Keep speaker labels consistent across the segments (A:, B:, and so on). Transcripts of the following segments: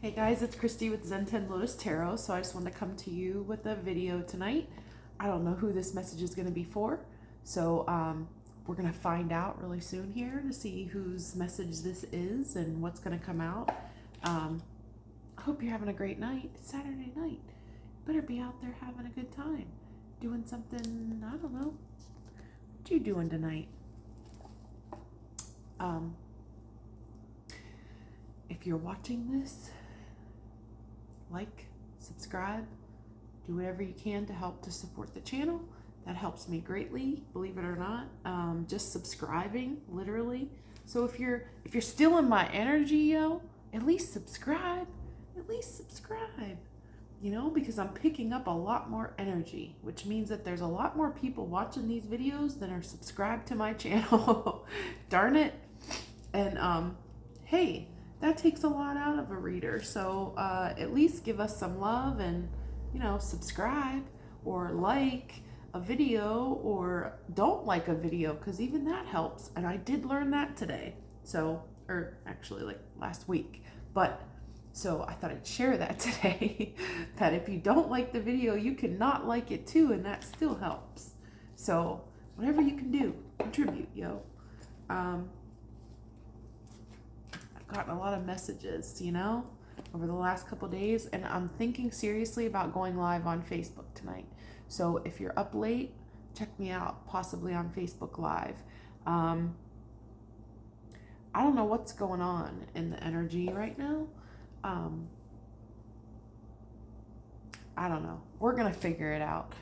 A: Hey guys, it's Christy with Zen 10 Lotus Tarot. So I just wanted to come to you with a video tonight. I don't know who this message is going to be for. So we're going to find out really soon here to see whose message this is and what's going to come out. I hope you're having a great night. It's Saturday night. Better be out there having a good time. Doing something, I don't know. What you doing tonight? If you're watching this, like, subscribe, do whatever you can to help to support the channel. That helps me greatly, believe it or not. Just subscribing, literally. So if you're still in my energy, yo, at least subscribe. At least subscribe. You know, because I'm picking up a lot more energy, which means that there's a lot more people watching these videos than are subscribed to my channel. Darn it. And hey, that takes a lot out of a reader. So at least give us some love and, you know, subscribe or like a video, or don't like a video, because even that helps. And I did learn that today. So, or actually like last week. But so I thought I'd share that today, that if you don't like the video, you can not like it too, and that still helps. So whatever you can do, contribute, yo. I've gotten a lot of messages, you know, over the last couple days, and I'm thinking seriously about going live on Facebook tonight. So if you're up late, check me out, possibly on Facebook Live. I don't know what's going on in the energy right now. I don't know. We're going to figure it out.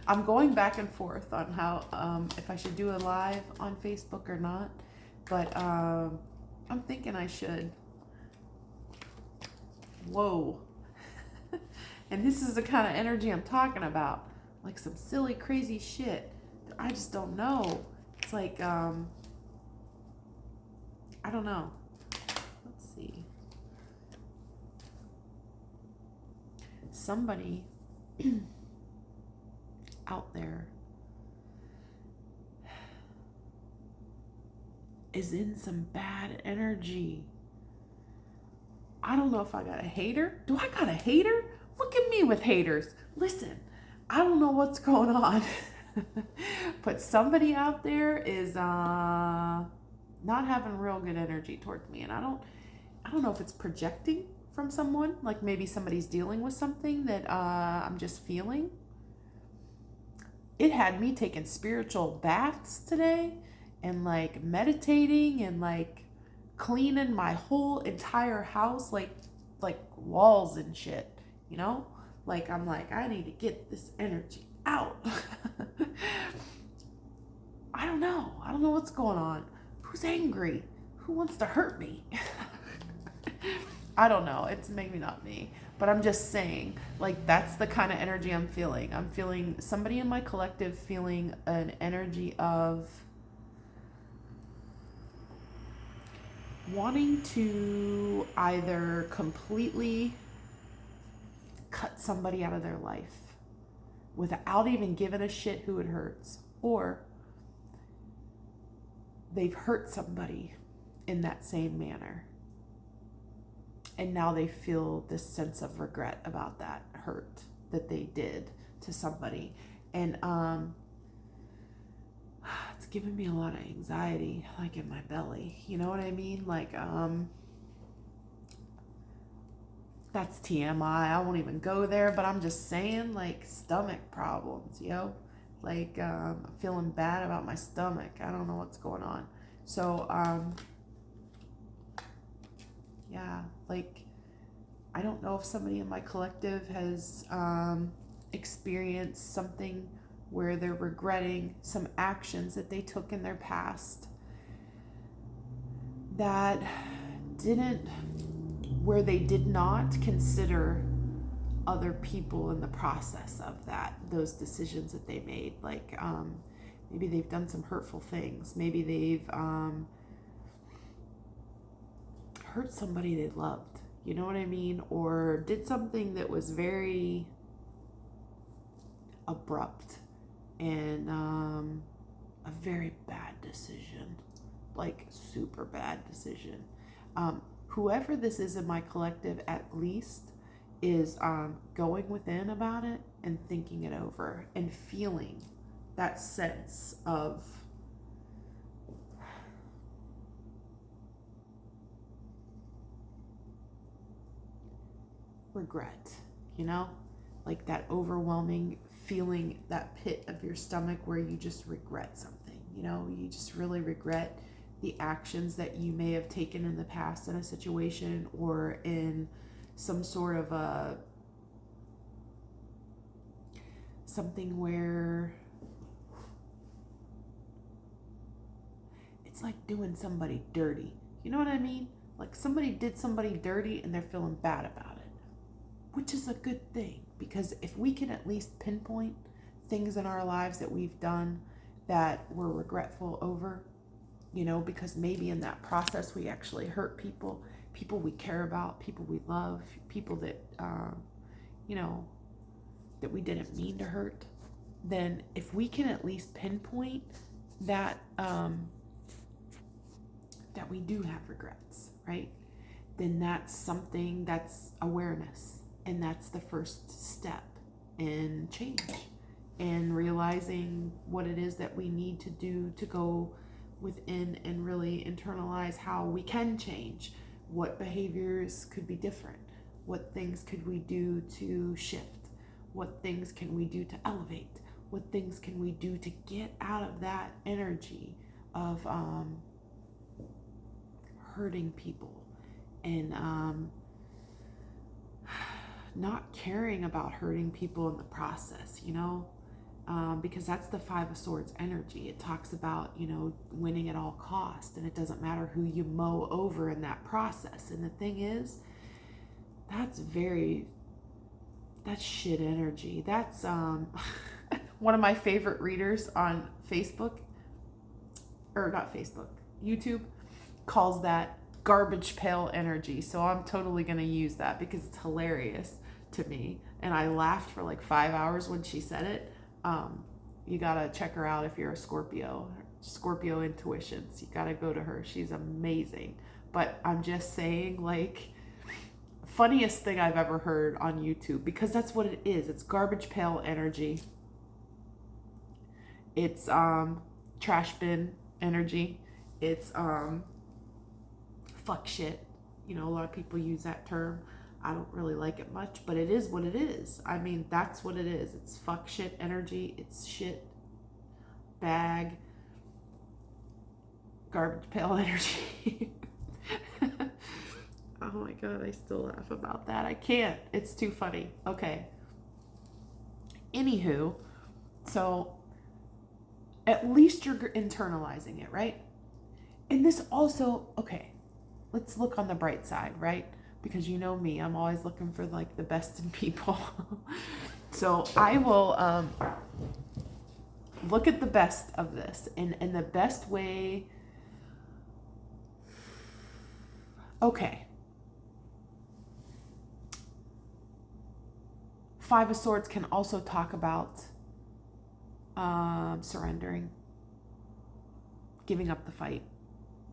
A: I'm going back and forth on how, if I should do a live on Facebook or not. But I'm thinking I should. Whoa. And this is the kind of energy I'm talking about. Like some silly, crazy shit. I just don't know. It's like, I don't know. Let's see. Somebody out there is in some bad energy. I don't know if I got a hater. Do I got a hater? Look at me with haters. Listen, I don't know what's going on. But somebody out there is not having real good energy towards me. And I don't know if it's projecting from someone, like maybe somebody's dealing with something that I'm just feeling. It had me taking spiritual baths today and like meditating and like cleaning my whole entire house, like walls and shit, you know? Like I'm like, I need to get this energy out. I don't know what's going on. Who's angry? Who wants to hurt me? I don't know. It's maybe not me, but I'm just saying, like, that's the kind of energy I'm feeling. I'm feeling somebody in my collective feeling an energy of wanting to either completely cut somebody out of their life without even giving a shit who it hurts, or they've hurt somebody in that same manner. And now they feel this sense of regret about that hurt that they did to somebody. And it's giving me a lot of anxiety, like in my belly. You know what I mean? Like, that's TMI. I won't even go there, but I'm just saying, like, stomach problems, yo. Like, I'm feeling bad about my stomach. I don't know what's going on. So, yeah, like, I don't know if somebody in my collective has experienced something where they're regretting some actions that they took in their past that where they did not consider other people in the process of those decisions that they made. Like, maybe they've done some hurtful things. Maybe they've hurt somebody they loved, you know what I mean? Or did something that was very abrupt and a very bad decision, like super bad decision. whoever this is in my collective at least is going within about it and thinking it over and feeling that sense of regret, you know, like that overwhelming feeling, that pit of your stomach where you just regret something, you know, you just really regret the actions that you may have taken in the past in a situation or in some sort of a something where it's like doing somebody dirty. You know what I mean? Like somebody did somebody dirty and they're feeling bad about it, which is a good thing, because if we can at least pinpoint things in our lives that we've done that we're regretful over, you know, because maybe in that process we actually hurt people we care about, people we love, people that, you know, that we didn't mean to hurt, then if we can at least pinpoint that, that we do have regrets, right? Then that's something, that's awareness. And that's the first step in change and realizing what it is that we need to do to go within and really internalize how we can change. What behaviors could be different? What things could we do to shift? What things can we do to elevate? What things can we do to get out of that energy of hurting people and not caring about hurting people in the process, you know? Because that's the Five of Swords energy. It talks about, you know, winning at all cost, and it doesn't matter who you mow over in that process. And the thing is, that's shit energy. That's one of my favorite readers on Facebook, or not Facebook, YouTube, calls that garbage pail energy. So I'm totally going to use that because it's hilarious to me. And I laughed for like 5 hours when she said it. You got to check her out if you're a Scorpio Intuitions. You got to go to her. She's amazing. But I'm just saying, like, funniest thing I've ever heard on YouTube, because that's what it is. It's garbage pail energy. It's trash bin energy. It's fuck shit. You know, a lot of people use that term. I don't really like it much, but it is what it is. I mean, that's what it is. It's fuck shit energy. It's shit bag, garbage pail energy. Oh my God, I still laugh about that. I can't. It's too funny. Okay. Anywho, so at least you're internalizing it, right? And this also, okay, let's look on the bright side, right? Because you know me, I'm always looking for like the best in people. So I will look at the best of this, and the best way. Okay. Five of Swords can also talk about surrendering, giving up the fight,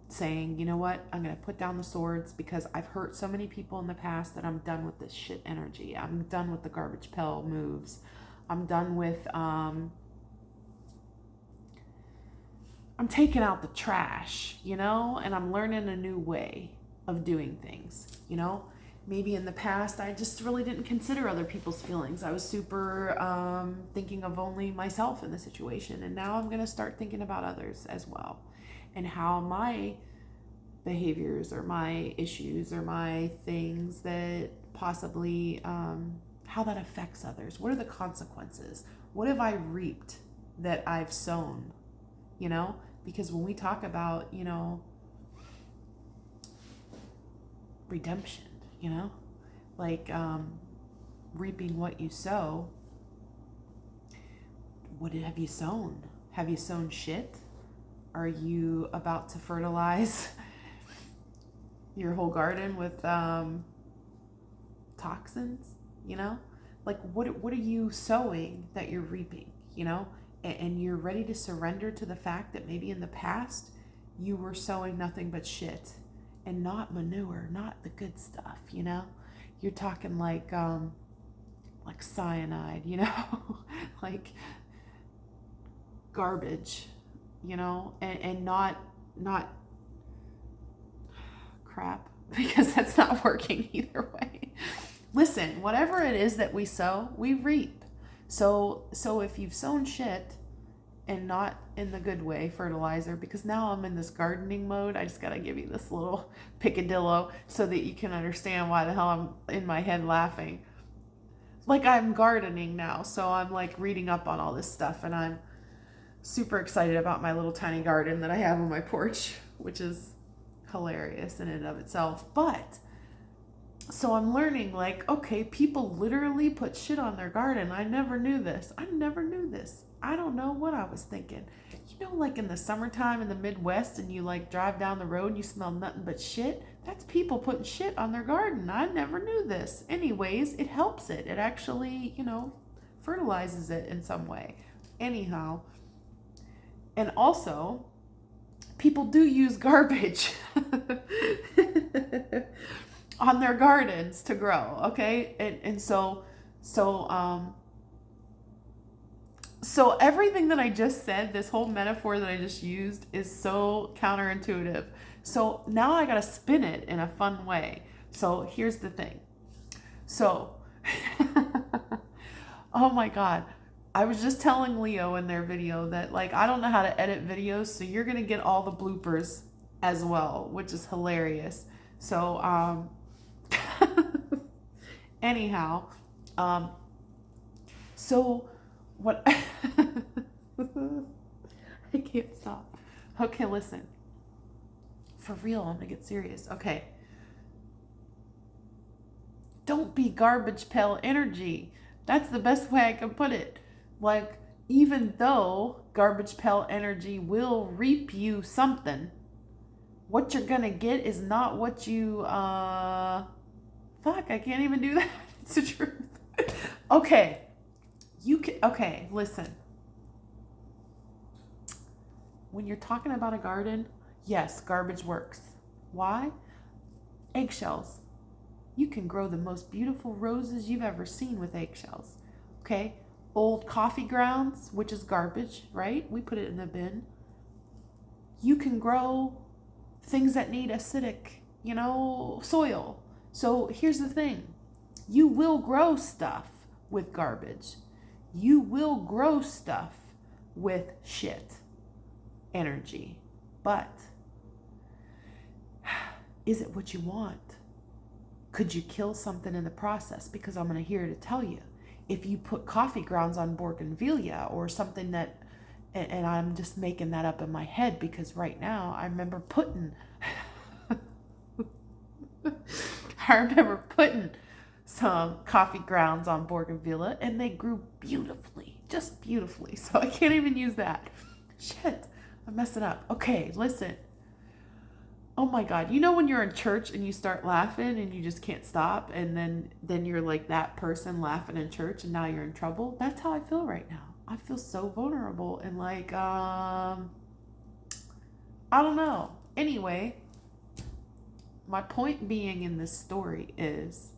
A: saying, you know what, I'm going to put down the swords because I've hurt so many people in the past that I'm done with this shit energy. I'm done with the garbage pail moves. I'm done with, I'm taking out the trash, you know, and I'm learning a new way of doing things, you know. Maybe in the past, I just really didn't consider other people's feelings. I was super thinking of only myself in the situation. And now I'm going to start thinking about others as well, and how my behaviors or my issues or my things that possibly, how that affects others. What are the consequences? What have I reaped that I've sown, you know? Because when we talk about, you know, redemption, you know, like reaping what you sow, what have you sown? Have you sown shit? Are you about to fertilize your whole garden with toxins, you know? Like what are you sowing that you're reaping, you know? And you're ready to surrender to the fact that maybe in the past you were sowing nothing but shit, and not manure, not the good stuff, you know? You're talking like cyanide, you know, like garbage, you know, and not crap, because that's not working either way. Listen, whatever it is that we sow, we reap. So if you've sown shit and not in the good way, fertilizer, because now I'm in this gardening mode, I just got to give you this little picadillo so that you can understand why the hell I'm in my head laughing. Like, I'm gardening now, so I'm like reading up on all this stuff, and I'm super excited about my little tiny garden that I have on my porch, which is hilarious in and of itself. But so I'm learning, like, okay, people literally put shit on their garden. I never knew this. I don't know what I was thinking. You know, like in the summertime in the Midwest, and you like drive down the road and you smell nothing but shit. That's people putting shit on their garden. I never knew this. Anyways, it helps it. It actually, you know, fertilizes it in some way. Anyhow, and also, people do use garbage on their gardens to grow, okay? And so everything that I just said, this whole metaphor that I just used, is so counterintuitive. So now I gotta spin it in a fun way. So here's the thing. So, oh my God. I was just telling Leo in their video that, like, I don't know how to edit videos, so you're gonna get all the bloopers as well, which is hilarious. So, anyhow, so what? I can't stop. Okay, listen. For real, I'm gonna get serious. Okay. Don't be garbage pail energy. That's the best way I can put it. Like, even though garbage pail energy will reap you something, what you're gonna get is not what you, fuck, I can't even do that. It's the truth. Okay. Okay, listen. When you're talking about a garden, yes, garbage works. Why? Eggshells. You can grow the most beautiful roses you've ever seen with eggshells. Okay? Old coffee grounds, which is garbage, right? We put it in a bin. You can grow things that need acidic, you know, soil. So here's the thing. You will grow stuff with garbage. You will grow stuff with shit energy. But is it what you want? Could you kill something in the process? Because I'm going to here to tell you, if you put coffee grounds on bougainvillea or something that, and I'm just making that up in my head because right now I remember putting some coffee grounds on bougainvillea, and they grew beautifully, just beautifully. So I can't even use that. Shit, I'm messing up. Okay, listen. Oh my God. You know when you're in church and you start laughing and you just can't stop, and then you're like that person laughing in church and now you're in trouble? That's how I feel right now. I feel so vulnerable and like, I don't know. Anyway, my point being in this story is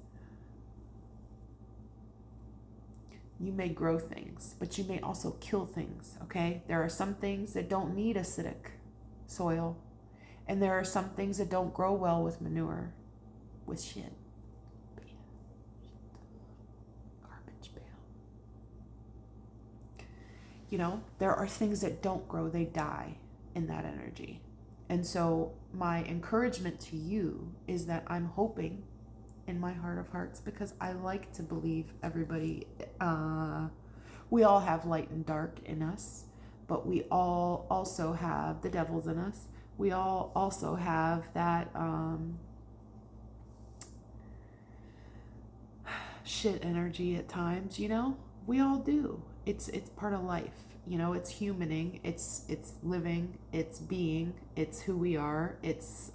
A: you may grow things, but you may also kill things, okay? There are some things that don't need acidic soil. And there are some things that don't grow well with manure, with shit. Garbage pail. You know, there are things that don't grow, they die in that energy. And so my encouragement to you is that I'm hoping in my heart of hearts, because I like to believe everybody, we all have light and dark in us, but we all also have the devils in us. We all also have that shit energy at times, you know? We all do. It's part of life. You know, it's humaning, it's living, it's being, it's who we are. It's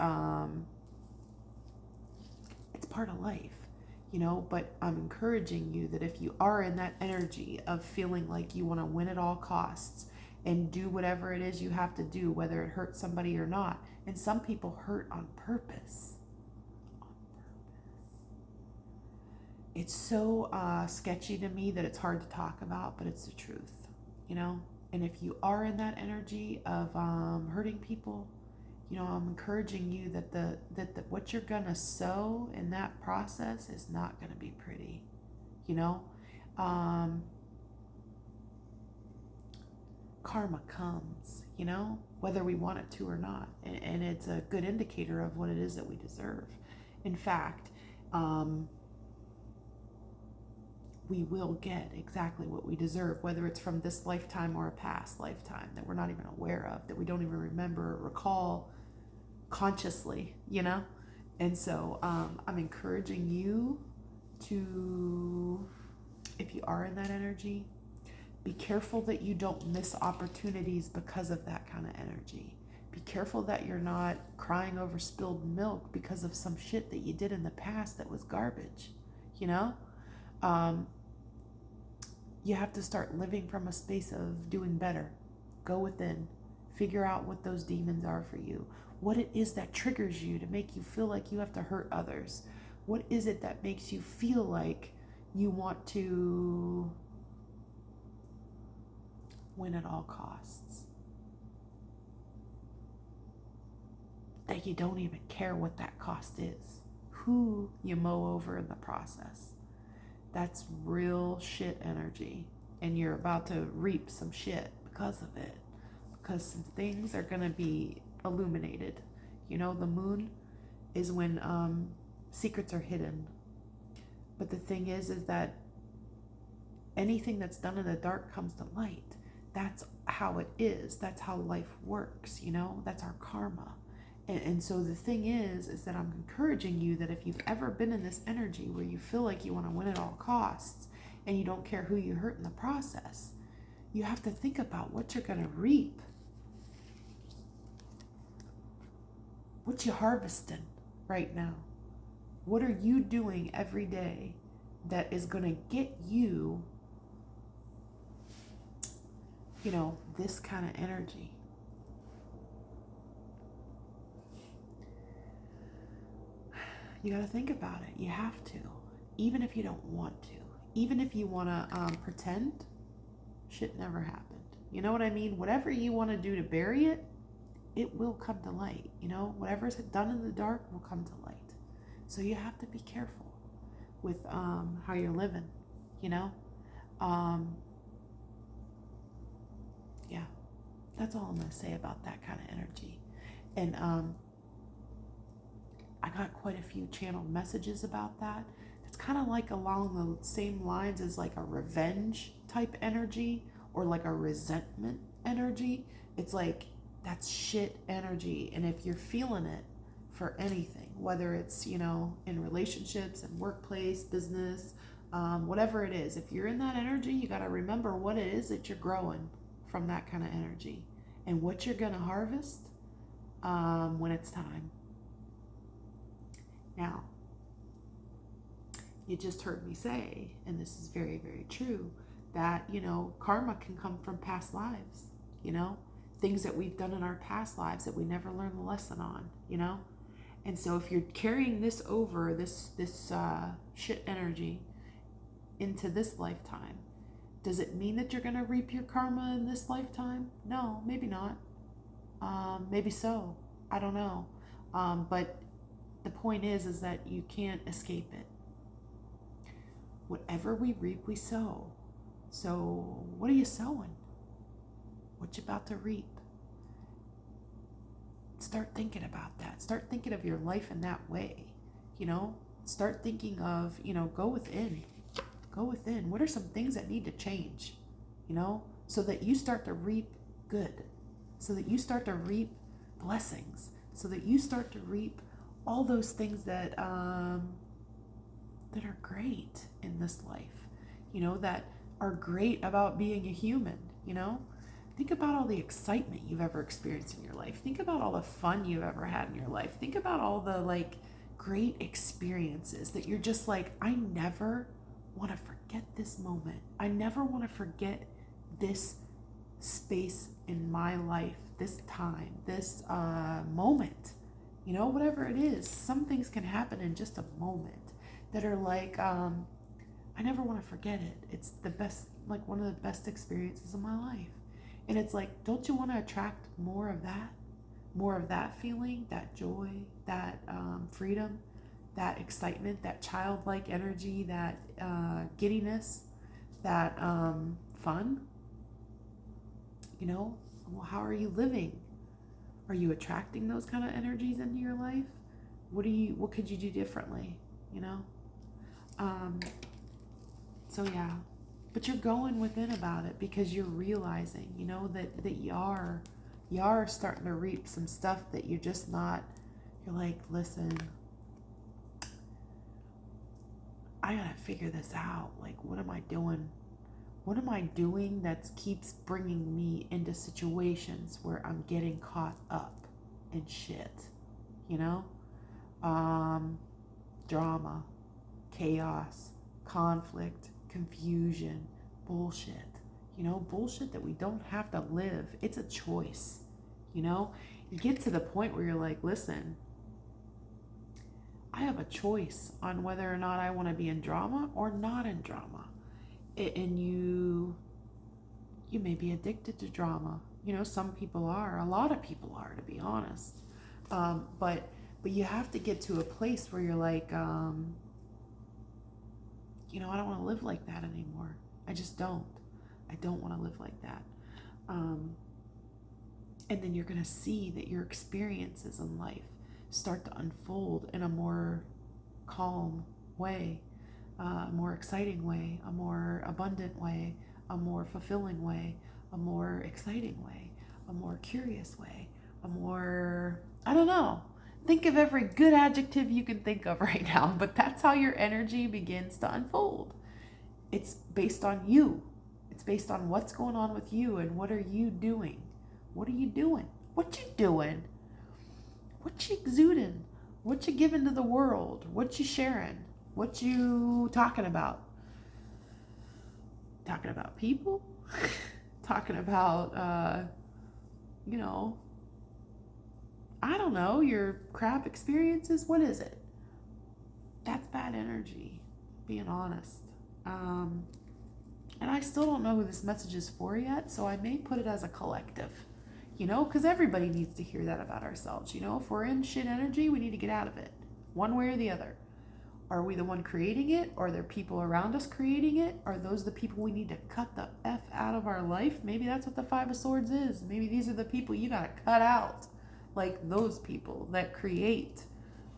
A: part of life, you know, but I'm encouraging you that if you are in that energy of feeling like you want to win at all costs and do whatever it is you have to do, whether it hurts somebody or not. And some people hurt on purpose. It's so sketchy to me that it's hard to talk about, but it's the truth, you know? And if you are in that energy of hurting people, you know, I'm encouraging you that what you're gonna sow in that process is not gonna be pretty, you know? Karma comes, you know, whether we want it to or not. And it's a good indicator of what it is that we deserve. In fact, we will get exactly what we deserve, whether it's from this lifetime or a past lifetime that we're not even aware of, that we don't even remember or recall consciously, you know? And so I'm encouraging you to, if you are in that energy, be careful that you don't miss opportunities because of that kind of energy. Be careful that you're not crying over spilled milk because of some shit that you did in the past that was garbage, you know? You have to start living from a space of doing better. Go within. Figure out what those demons are for you. What it is that triggers you to make you feel like you have to hurt others. What is it that makes you feel like you want to win at all costs? That you don't even care what that cost is. Who you mow over in the process. That's real shit energy. And you're about to reap some shit because of it. Because some things are going to be illuminated. You know, the moon is when secrets are hidden. But the thing is that anything that's done in the dark comes to light. That's how it is. That's how life works, you know? That's our karma. And so the thing is that I'm encouraging you that if you've ever been in this energy where you feel like you want to win at all costs and you don't care who you hurt in the process, you have to think about what you're going to reap. What you harvesting right now? What are you doing every day that is going to get you, you know, this kind of energy? You got to think about it. You have to. Even if you don't want to. Even if you want to pretend, shit never happened. You know what I mean? Whatever you want to do to bury it, it will come to light. You know, whatever's done in the dark will come to light. So you have to be careful with how you're living, you know? Yeah, that's all I'm going to say about that kind of energy. And I got quite a few channeled messages about that. It's kind of like along the same lines as like a revenge type energy or like a resentment energy. It's like that's shit energy. And if you're feeling it for anything, whether it's, you know, in relationships and workplace, business, whatever it is, if you're in that energy, you got to remember what it is that you're growing from that kind of energy and what you're going to harvest when it's time. Now, you just heard me say, and this is very, very true, that, you know, karma can come from past lives, you know, things that we've done in our past lives that we never learned the lesson on, you know? And so if you're carrying this over, this shit energy into this lifetime, does it mean that you're going to reap your karma in this lifetime? No, maybe not. Maybe so. I don't know. But the point is that you can't escape it. Whatever we reap, we sow. So what are you sowing? What you about to reap? Start thinking about that. Start thinking of your life in that way. You know, start thinking of, you know, go within. Go within. What are some things that need to change? You know, so that you start to reap good. So that you start to reap blessings. So that you start to reap all those things that that are great in this life, you know, that are great about being a human, you know? Think about all the excitement you've ever experienced in your life. Think about all the fun you've ever had in your life. Think about all the like great experiences that you're just like, I never want to forget this moment. I never want to forget this space in my life, this time, this moment, you know, whatever it is. Some things can happen in just a moment that are like, I never want to forget it. It's the best, like one of the best experiences of my life. And it's like, don't you want to attract more of that? More of that feeling, that joy, that freedom, that excitement, that childlike energy, that giddiness, that fun? You know, well, how are you living? Are you attracting those kind of energies into your life? What could you do differently? You know? So yeah, but you're going within about it because you're realizing, you know, that you are starting to reap some stuff that you're just not. You're like, listen, I gotta figure this out. Like, what am I doing? What am I doing that keeps bringing me into situations where I'm getting caught up in shit? You know, drama, chaos, conflict, confusion, bullshit. You know, bullshit that we don't have to live. It's a choice. You know, you get to the point where you're like, listen, I have a choice on whether or not I want to be in drama or not in drama. And you may be addicted to drama. You know, some people are. A lot of people are, to be honest. But you have to get to a place where you're like, you know, I don't want to live like that anymore. I just don't. I don't want to live like that. And then you're going to see that your experiences in life start to unfold in a more calm way, a more exciting way, a more abundant way, a more fulfilling way, a more exciting way, a more curious way, a more, I don't know. Think of every good adjective you can think of right now, but that's how your energy begins to unfold. It's based on you. It's based on what's going on with you and what are you doing? What are you doing? What you doing? What you exuding? What you giving to the world? What you sharing? What you talking about? Talking about people? Talking about, you know, I don't know, your crap experiences? What is it? That's bad energy, being honest. And I still don't know who this message is for yet, so I may put it as a collective, you know, because everybody needs to hear that about ourselves. You know, if we're in shit energy, we need to get out of it, one way or the other. Are we the one creating it? Are there people around us creating it? Are those the people we need to cut the F out of our life? Maybe that's what the Five of Swords is. Maybe these are the people you gotta cut out. Like those people that create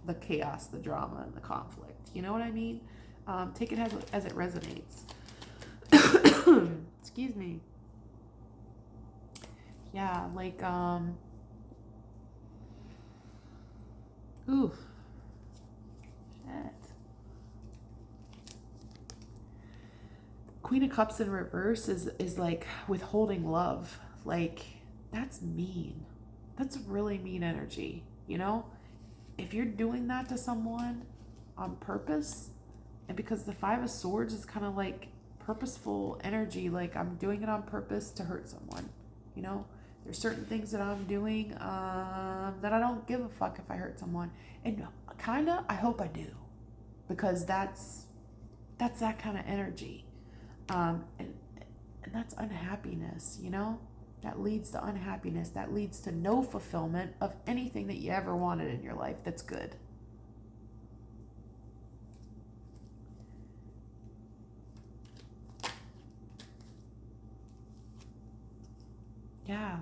A: the chaos, the drama, and the conflict. You know what I mean? Take it as it resonates. Excuse me. Yeah, like, oof. Shit. Queen of Cups in reverse is like withholding love. Like, that's mean. That's really mean energy, you know? If you're doing that to someone on purpose, and because the Five of Swords is kind of like purposeful energy, like I'm doing it on purpose to hurt someone, you know? There's certain things that I'm doing that I don't give a fuck if I hurt someone. And kinda, I hope I do. Because that's that kind of energy. And that's unhappiness, you know? That leads to unhappiness. That leads to no fulfillment of anything that you ever wanted in your life that's good. Yeah.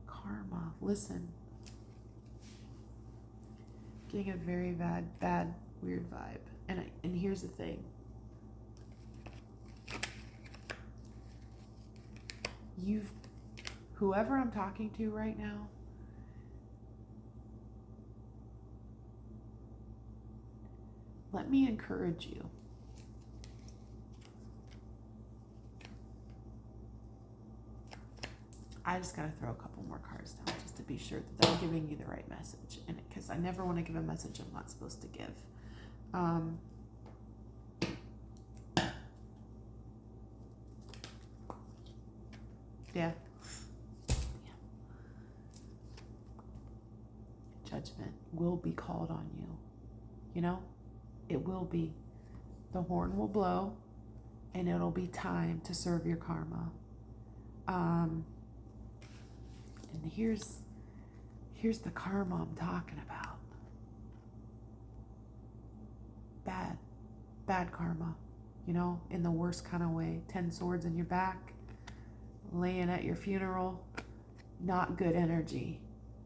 A: Karma. Listen. Getting a very bad, weird vibe. And here's the thing. Whoever I'm talking to right now, let me encourage you. I just gotta throw a couple more cards down just to be sure that I'm giving you the right message. And because I never want to give a message I'm not supposed to give. Um, yeah. Judgment will be called on you. You know, it will be. The horn will blow, and it'll be time to serve your karma. And here's the karma I'm talking about. Bad karma, you know, in the worst kind of way. 10 swords in your back, laying at your funeral, not good energy.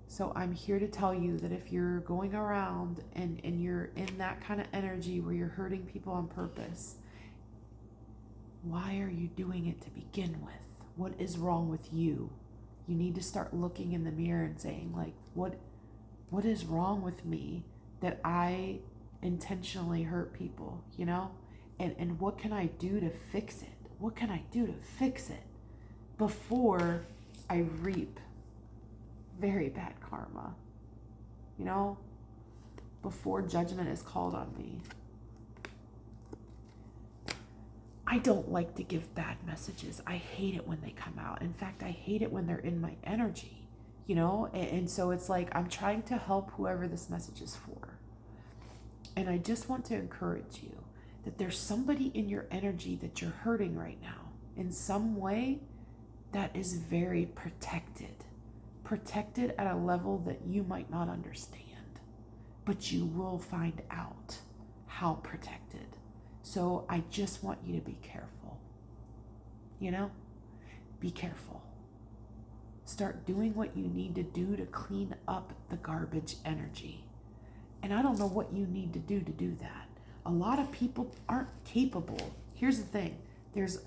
A: So I'm here to tell you that if you're going around and you're in that kind of energy where you're hurting people on purpose, why are you doing it to begin with? What is wrong with you? You need to start looking in the mirror and saying, like, what is wrong with me that I intentionally hurt people, you know? And what can I do to fix it? What can I do to fix it before I reap very bad karma, you know, before judgment is called on me? I don't like to give bad messages. I hate it when they come out. In fact, I hate it when they're in my energy, you know? And so it's like I'm trying to help whoever this message is for. And I just want to encourage you that there's somebody in your energy that you're hurting right now in some way that is very protected at a level that you might not understand, but you will find out how protected. So I just want you to be careful, you know, be careful. Start doing what you need to do to clean up the garbage energy. And I don't know what you need to do that. A lot of people aren't capable. Here's the thing. There's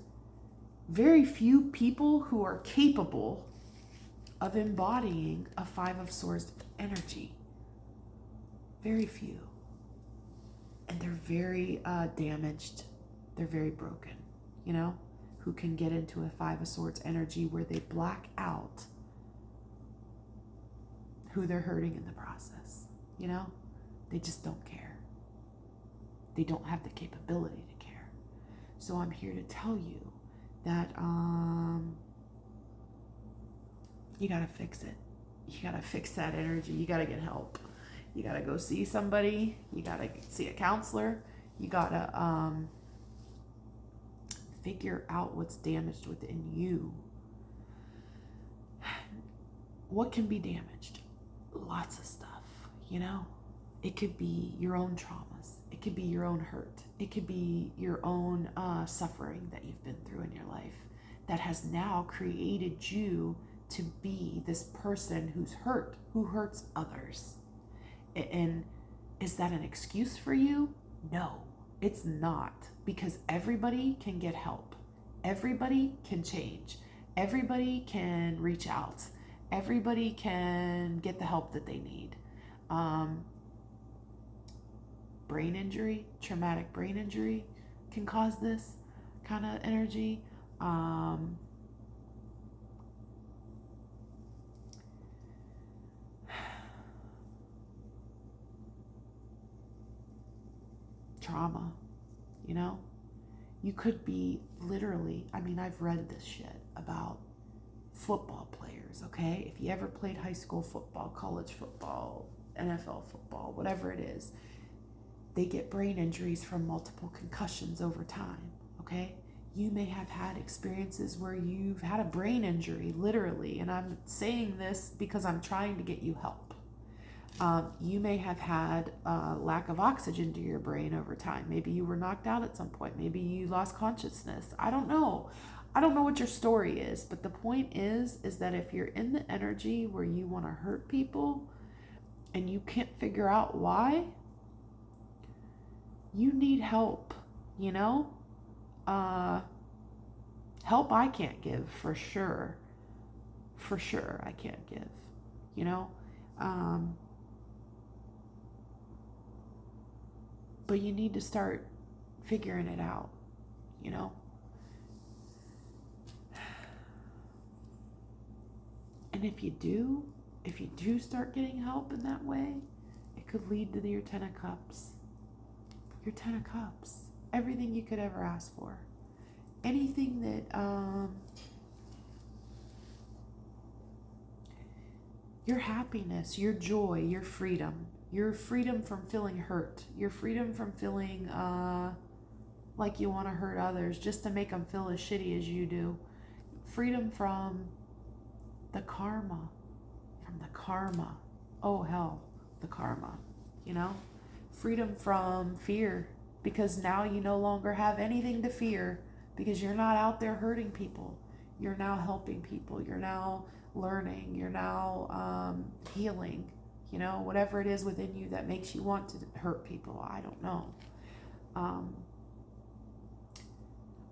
A: very few people who are capable of embodying a 5 of Swords energy. Very few. And they're very damaged. They're very broken, you know, who can get into a 5 of Swords energy where they black out who they're hurting in the process, you know? They just don't care. They don't have the capability to care. So I'm here to tell you that you got to fix it. You got to fix that energy. You got to get help. You got to go see somebody. You got to see a counselor. You got to figure out what's damaged within you. What can be damaged? Lots of stuff, you know? It could be your own traumas. It could be your own hurt. It could be your own suffering that you've been through in your life that has now created you to be this person who's hurt, who hurts others. And is that an excuse for you? No, it's not, because everybody can get help. Everybody can change. Everybody can reach out. Everybody can get the help that they need. Brain injury, traumatic brain injury can cause this kind of energy. Trauma, you know? You could be literally, I mean, I've read this shit about football players, okay? If you ever played high school football, college football, NFL football, whatever it is, they get brain injuries from multiple concussions over time, okay? You may have had experiences where you've had a brain injury, literally, and I'm saying this because I'm trying to get you help. You may have had lack of oxygen to your brain over time. Maybe you were knocked out at some point. Maybe you lost consciousness. I don't know. I don't know what your story is, but the point is that if you're in the energy where you want to hurt people and you can't figure out why, you need help, you know? Help I can't give, for sure. For sure I can't give, you know? But you need to start figuring it out, you know? And if you do start getting help in that way, it could lead to your 10 of Cups. your 10 of Cups. Everything you could ever ask for. Anything that, your happiness, your joy, your freedom from feeling hurt, your freedom from feeling like you want to hurt others just to make them feel as shitty as you do. Freedom from the karma, oh hell, the karma, freedom from fear, because now you no longer have anything to fear, because you're not out there hurting people. You're now helping people. You're now learning. You're now healing. Whatever it is within you that makes you want to hurt people, I don't know.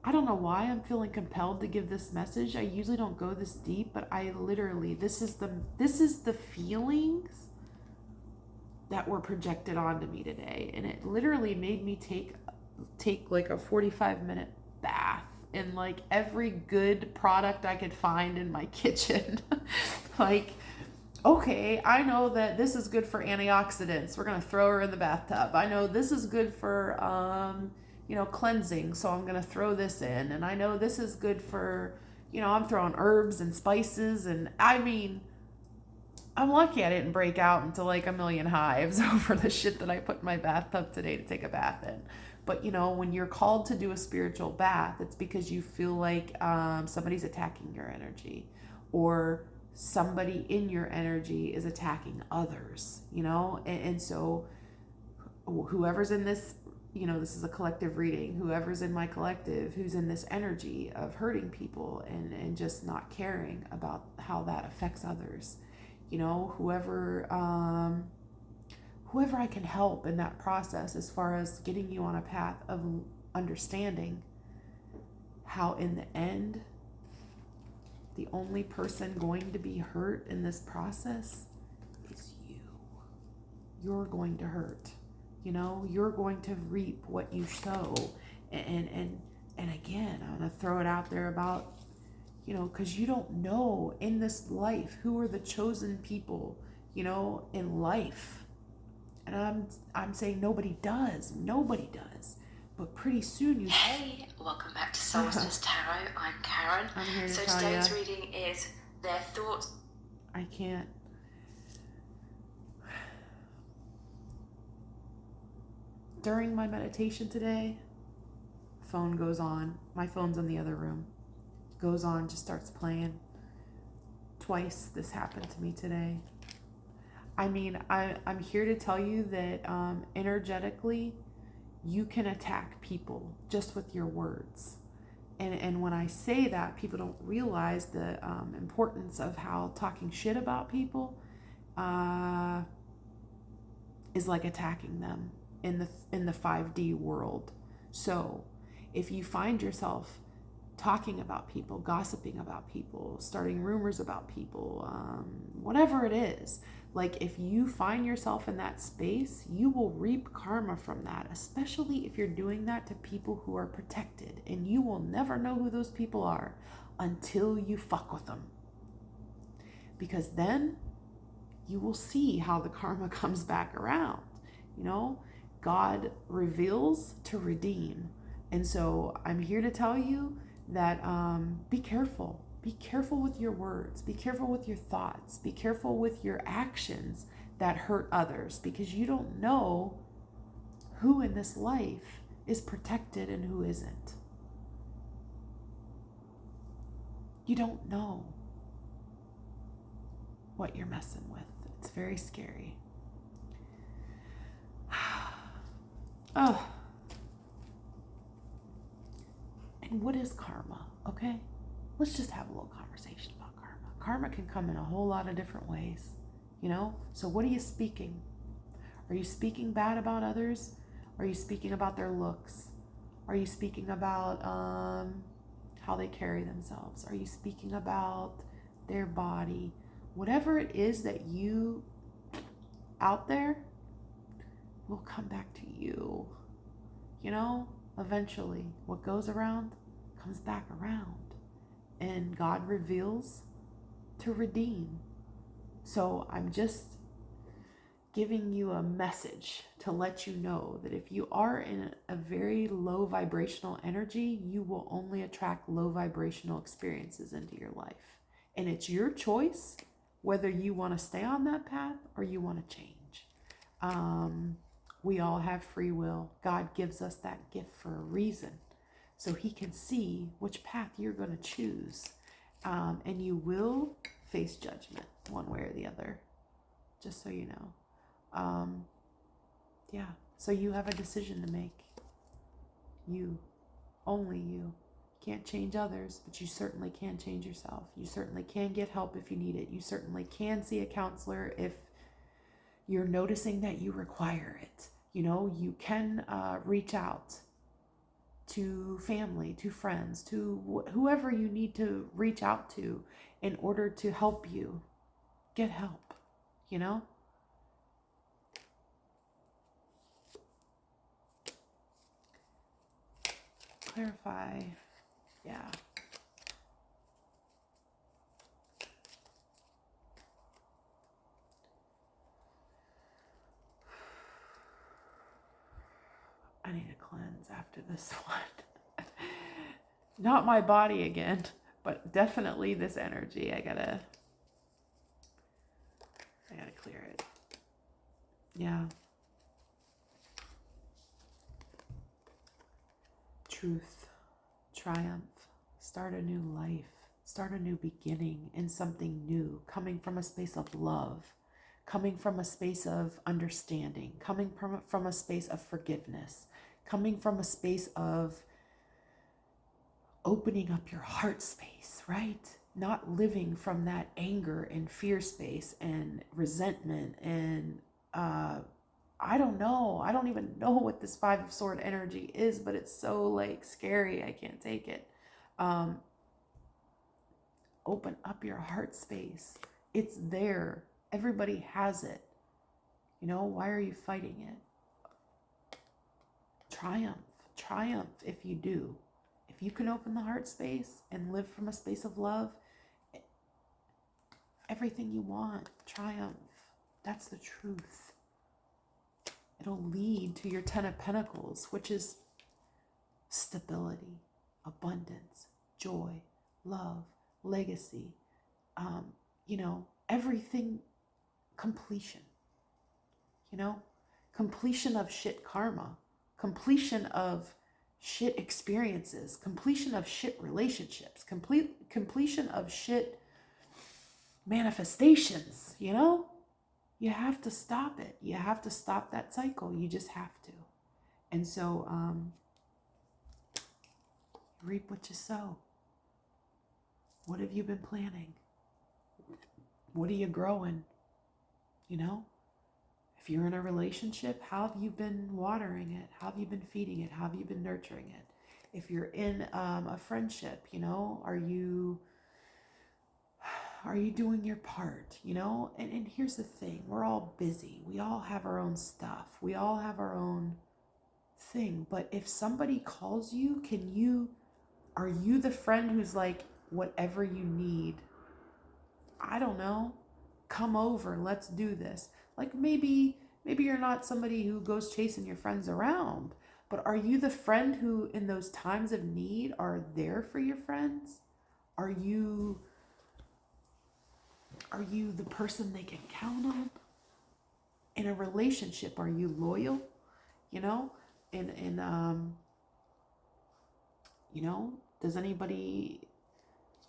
A: I don't know why I'm feeling compelled to give this message. I usually don't go this deep, but I literally, this is the feelings that were projected onto me today, and it literally made me take like a 45-minute bath in like every good product I could find in my kitchen. Like, okay, I know that this is good for antioxidants. We're gonna throw her in the bathtub. I know this is good for cleansing, so I'm gonna throw this in. And I know this is good for, I'm throwing herbs and spices, and I mean, I'm lucky I didn't break out into like a million hives over the shit that I put in my bathtub today to take a bath in. But when you're called to do a spiritual bath, it's because you feel like somebody's attacking your energy, or somebody in your energy is attacking others, and so whoever's in this, this is a collective reading, whoever's in my collective who's in this energy of hurting people and just not caring about how that affects others, whoever I can help in that process, as far as getting you on a path of understanding how in the end, the only person going to be hurt in this process is you. You're going to hurt. You're going to reap what you sow. And again, I'm going to throw it out there about, because you don't know in this life who are the chosen people, in life. And I'm saying nobody does. But pretty soon
B: Hey, welcome back to Solstice Tarot. I'm Karen.
A: I'm here to
B: so
A: tell
B: today's
A: ya.
B: reading is their thoughts.
A: I can't. During my meditation today, phone goes on. My phone's in the other room. Goes on, just starts playing. Twice this happened to me today. I mean, I'm here to tell you that energetically, you can attack people just with your words. And when I say that, people don't realize the importance of how talking shit about people is like attacking them in the 5D world. So if you find yourself talking about people, gossiping about people, starting rumors about people, whatever it is, like if you find yourself in that space, you will reap karma from that, especially if you're doing that to people who are protected, and you will never know who those people are until you fuck with them. Because then you will see how the karma comes back around. God reveals to redeem. And so I'm here to tell you that be careful. Be careful with your words. Be careful with your thoughts. Be careful with your actions that hurt others, because you don't know who in this life is protected and who isn't. You don't know what you're messing with. It's very scary. Oh. And what is karma? Okay? Let's just have a little conversation about karma. Karma can come in a whole lot of different ways, So what are you speaking? Are you speaking bad about others? Are you speaking about their looks? Are you speaking about how they carry themselves? Are you speaking about their body? Whatever it is that you out there will come back to you. Eventually, what goes around comes back around. And God reveals to redeem. So I'm just giving you a message to let you know that if you are in a very low vibrational energy, you will only attract low vibrational experiences into your life. And it's your choice whether you want to stay on that path or you want to change. We all have free will. God gives us that gift for a reason, so he can see which path you're going to choose. And you will face judgment one way or the other, just so you know. Yeah, so you have a decision to make. You, only you. Can't change others, but you certainly can change yourself. You certainly can get help if you need it. You certainly can see a counselor if you're noticing that you require it. You know, you can reach out to family, to friends, to whoever you need to reach out to in order to help you get help, you know? Clarify, yeah. I need to cleanse after this one. Not my body again, but definitely this energy. I gotta clear it. Yeah. Truth, triumph, start a new life, start a new beginning in something new, coming from a space of love, coming from a space of understanding, coming from a space of forgiveness, coming from a space of opening up your heart space, right? Not living from that anger and fear space and resentment and I don't know. I don't even know what this Five of Sword energy is, but it's so like scary. I can't take it. Open up your heart space. It's there. Everybody has it. You know, why are you fighting it? Triumph if you do. If you can open the heart space and live from a space of love, everything you want, triumph. That's the truth. It'll lead to your 10 of Pentacles, which is stability, abundance, joy, love, legacy, you know, everything, completion, you know, completion of shit karma, completion of shit experiences, completion of shit relationships, completion of shit manifestations, you know? You have to stop it. You have to stop that cycle. You just have to. And so, reap what you sow. What have you been planting? What are you growing? You know? If you're in a relationship, how have you been watering it? How have you been feeding it? How have you been nurturing it? If you're in a friendship, you know, are you doing your part, you know? And here's the thing, we're all busy. We all have our own stuff. We all have our own thing. But if somebody calls you, are you the friend who's like, whatever you need, I don't know, come over, let's do this. Like maybe you're not somebody who goes chasing your friends around, but are you the friend who in those times of need are there for your friends? Are you the person they can count on? In a relationship, are you loyal? You know? You know, does anybody,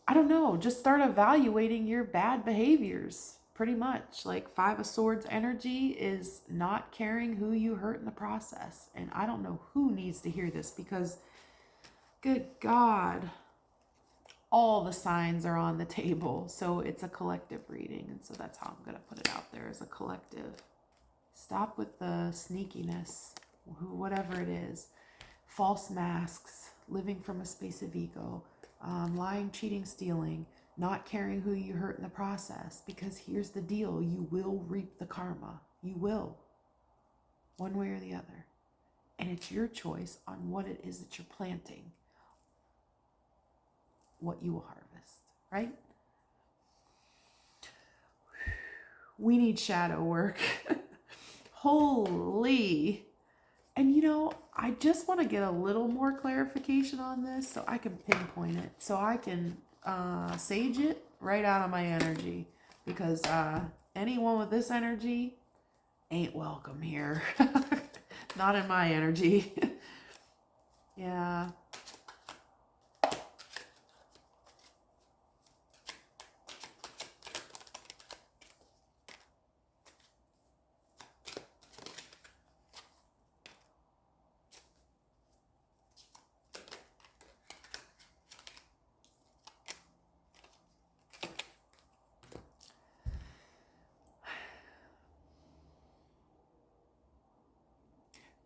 A: I don't know, just start evaluating your bad behaviors. Pretty much. Like Five of Swords energy is not caring who you hurt in the process. And I don't know who needs to hear this because, good God, all the signs are on the table. So it's a collective reading. And so that's how I'm going to put it out there as a collective. Stop with the sneakiness, whatever it is. False masks, living from a space of ego, lying, cheating, stealing, not caring who you hurt in the process. Because here's the deal, you will reap the karma. You will. One way or the other. And it's your choice on what it is that you're planting. What you will harvest, right? We need shadow work. Holy. And you know, I just want to get a little more clarification on this so I can pinpoint it, so I can sage it right out of my energy, because anyone with this energy ain't welcome here. Not in my energy. Yeah.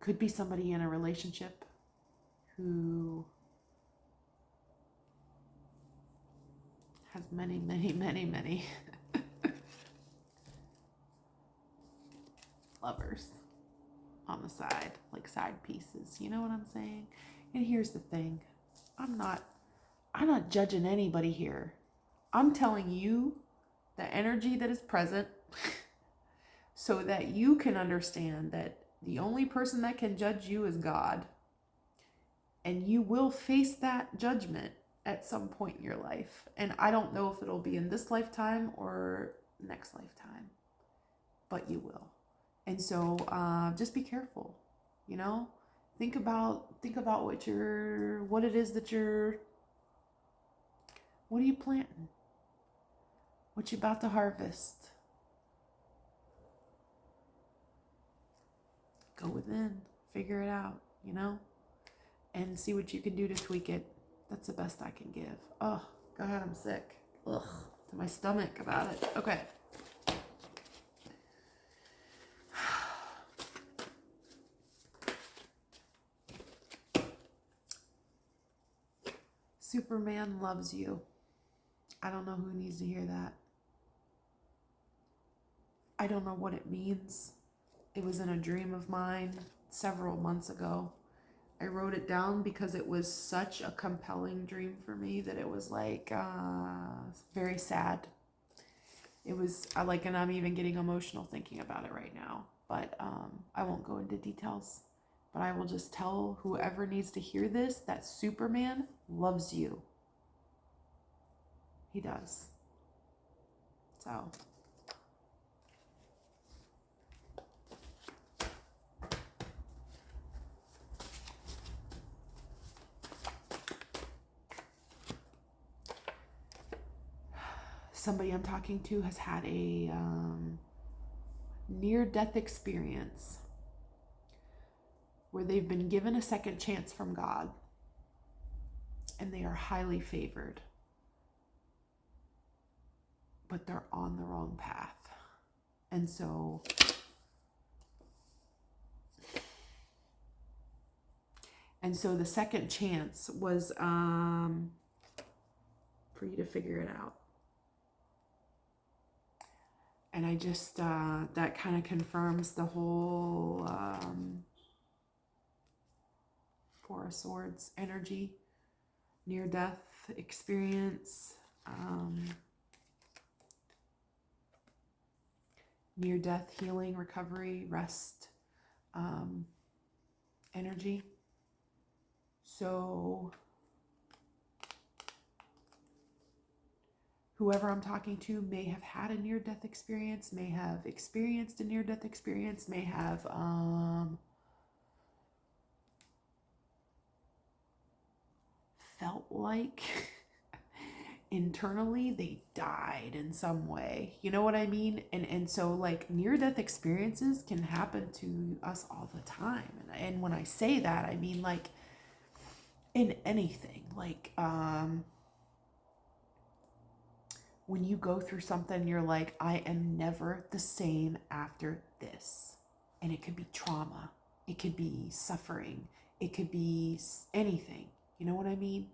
A: Could be somebody in a relationship who has many, many, many, many lovers on the side, like side pieces. You know what I'm saying? And here's the thing. I'm not judging anybody here. I'm telling you the energy that is present so that you can understand that the only person that can judge you is God. And you will face that judgment at some point in your life. And I don't know if it'll be in this lifetime or next lifetime, but you will. And so just be careful, you know? Think about what are you planting? What you about to harvest? Go within, figure it out, you know? And see what you can do to tweak it. That's the best I can give. Oh, God, I'm sick. Ugh, to my stomach about it. Okay. Superman loves you. I don't know who needs to hear that. I don't know what it means. It was in a dream of mine several months ago. I wrote it down because it was such a compelling dream for me that it was like very sad. It was like, and I'm even getting emotional thinking about it right now. But I won't go into details. But I will just tell whoever needs to hear this that Superman loves you. He does. So. Somebody I'm talking to has had a near-death experience where they've been given a second chance from God and they are highly favored, but they're on the wrong path. And so the second chance was for you to figure it out. And I just, that kind of confirms the whole Four of Swords energy, near-death experience, near-death healing, recovery, rest energy. So whoever I'm talking to may have had a near-death experience, may have experienced a near-death experience, may have felt like internally they died in some way. You know what I mean? And so like near-death experiences can happen to us all the time. And when I say that, I mean like in anything. Like when you go through something, you're like, I am never the same after this. And it could be trauma. It could be suffering. It could be anything. You know what I mean?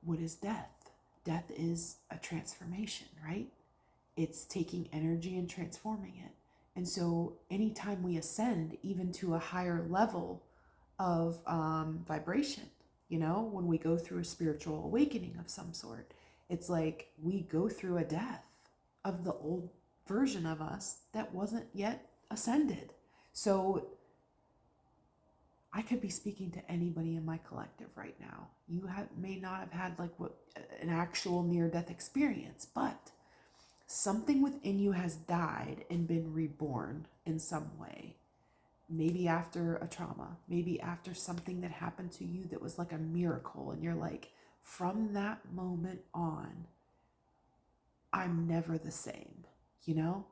A: What is death? Death is a transformation, right? It's taking energy and transforming it. And so anytime we ascend even to a higher level of vibration, you know, when we go through a spiritual awakening of some sort, it's like we go through a death of the old version of us that wasn't yet ascended. So I could be speaking to anybody in my collective right now. You may not have had like an actual near-death experience, but something within you has died and been reborn in some way. Maybe after a trauma, maybe after something that happened to you that was like a miracle, and you're like, from that moment on, I'm never the same, you know?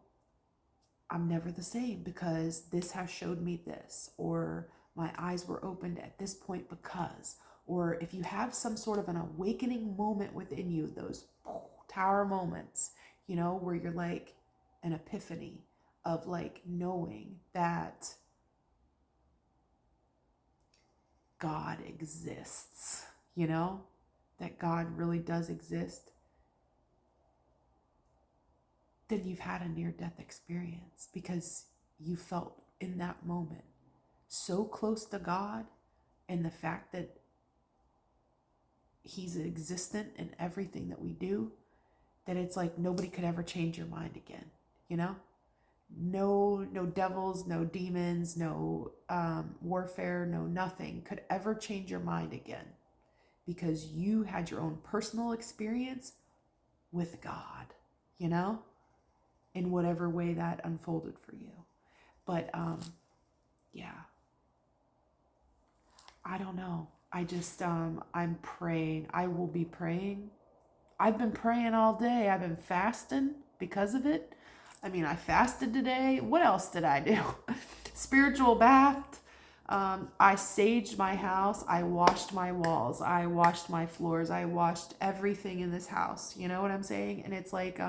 A: I'm never the same because this has showed me this, or my eyes were opened at this point because, or if you have some sort of an awakening moment within you, those tower moments, you know, where you're like an epiphany of like knowing that God exists, you know, that God really does exist, then you've had a near-death experience because you felt in that moment so close to God and the fact that he's existent in everything that we do, that it's like nobody could ever change your mind again, you know? No devils, no demons, no warfare, no nothing could ever change your mind again because you had your own personal experience with God, you know, in whatever way that unfolded for you. But yeah, I don't know. I just I'm praying. I will be praying. I've been praying all day. I've been fasting because of it. I mean, I fasted today. What else did I do? Spiritual bath. I saged my house. I washed my walls. I washed my floors. I washed everything in this house. You know what I'm saying? And it's like,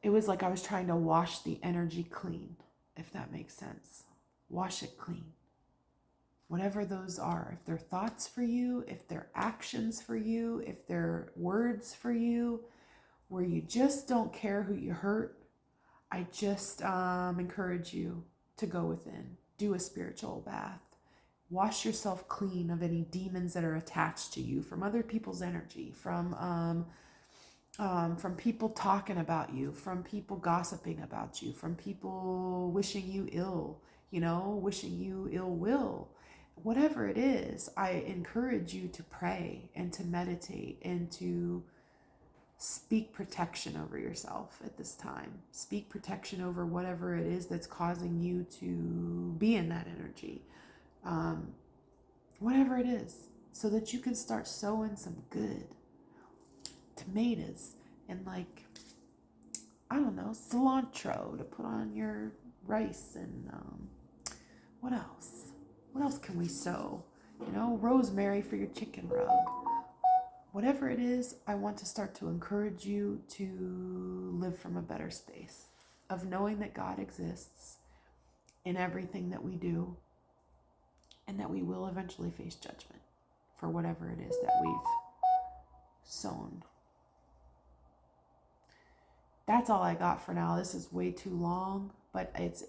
A: it was like I was trying to wash the energy clean, if that makes sense. Wash it clean. Whatever those are, if they're thoughts for you, if they're actions for you, if they're words for you, where you just don't care who you hurt, I just encourage you to go within, do a spiritual bath, wash yourself clean of any demons that are attached to you from other people's energy, from people talking about you, from people gossiping about you, from people wishing you ill, you know, wishing you ill will. Whatever it is, I encourage you to pray and to meditate and to speak protection over yourself at this time. Speak protection over whatever it is that's causing you to be in that energy. Whatever it is, so that you can start sowing some good tomatoes and like, I don't know, cilantro to put on your rice and what else? What else can we sow? You know, rosemary for your chicken rub. Whatever it is, I want to start to encourage you to live from a better space of knowing that God exists in everything that we do and that we will eventually face judgment for whatever it is that we've sown. That's all I got for now. This is way too long, but it's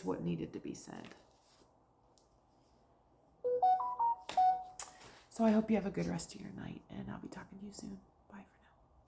A: what needed to be said. So I hope you have a good rest of your night, and I'll be talking to you soon.